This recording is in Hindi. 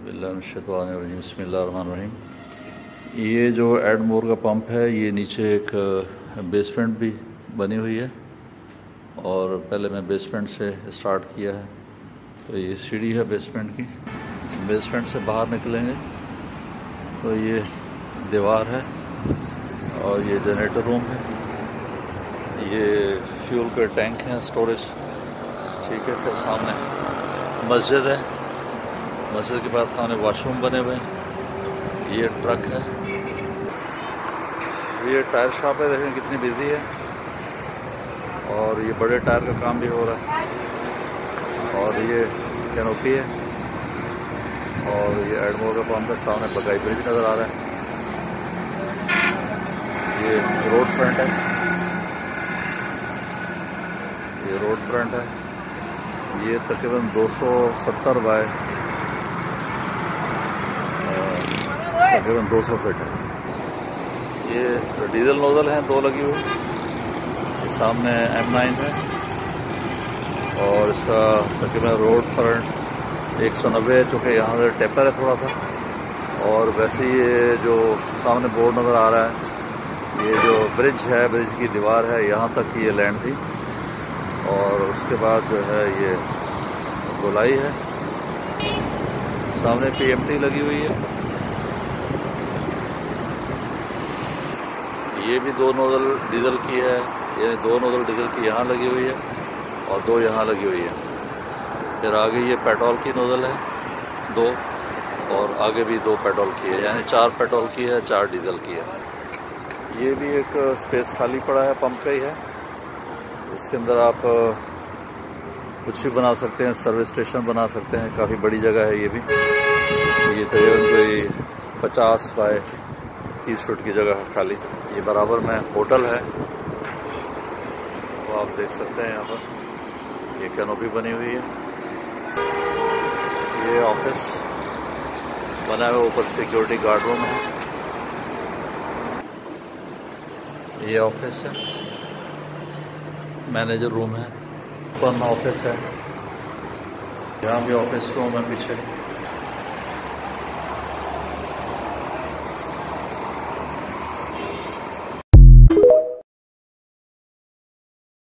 बिस्मिल्लाहिर्रहमानिर्रहीम। ये जो एडमोर का पंप है, ये नीचे एक बेसमेंट भी बनी हुई है और पहले मैं बेसमेंट से स्टार्ट किया है। तो ये सीढ़ी है बेसमेंट की। बेसमेंट से बाहर निकलेंगे तो ये दीवार है और ये जनरेटर रूम है, ये फ्यूल के टैंक हैं, स्टोरेज, ठीक है। फिर सामने मस्जिद है, मस्जिद के पास सामने वॉशरूम बने हुए हैं। ये ट्रक है, ये टायर शॉप है, देखें कितनी बिजी है। और ये बड़े टायर का काम भी हो रहा है। और ये कैनोपी है और ये एडमोर का पंप है। सामने बगाई ब्रिज नज़र आ रहा है। ये रोड फ्रंट है, ये रोड फ्रंट है। ये तकरीबन 270 बाय तकरीबन 200 फीट है। ये डीजल नोजल हैं, 2 लगी हुई। सामने M9 है और इसका तकरीबन रोड फ्रंट 190 है, चूँकि यहाँ से टेपर है थोड़ा सा। और वैसे ये जो सामने बोर्ड नज़र आ रहा है, ये जो ब्रिज है, ब्रिज की दीवार है, यहाँ तक ये लैंड थी। और उसके बाद जो है ये गोलाई है। सामने PMT लगी हुई है। ये भी 2 नोजल डीजल की है, ये 2 नोजल डीजल की यहाँ लगी हुई है और 2 यहाँ लगी हुई है। फिर आगे ये पेट्रोल की नोजल है 2 और आगे भी 2 पेट्रोल की है, यानी 4 पेट्रोल की है, 4 डीजल की है। ये भी एक स्पेस खाली पड़ा है, पंप का ही है। इसके अंदर आप कुछ भी बना सकते हैं, सर्विस स्टेशन बना सकते हैं। काफ़ी बड़ी जगह है ये भी। ये तकरीबन कोई 50 बाय 30 फुट की जगह है खाली। ये बराबर में होटल है, वो आप देख सकते हैं यहाँ पर। ये कैनोपी बनी हुई है। ये ऑफिस बना हुआ, ऊपर सिक्योरिटी गार्ड रूम है। ये ऑफिस है, मैनेजर रूम है, वन ऑफिस है। यहाँ भी ऑफिस रूम है पीछे।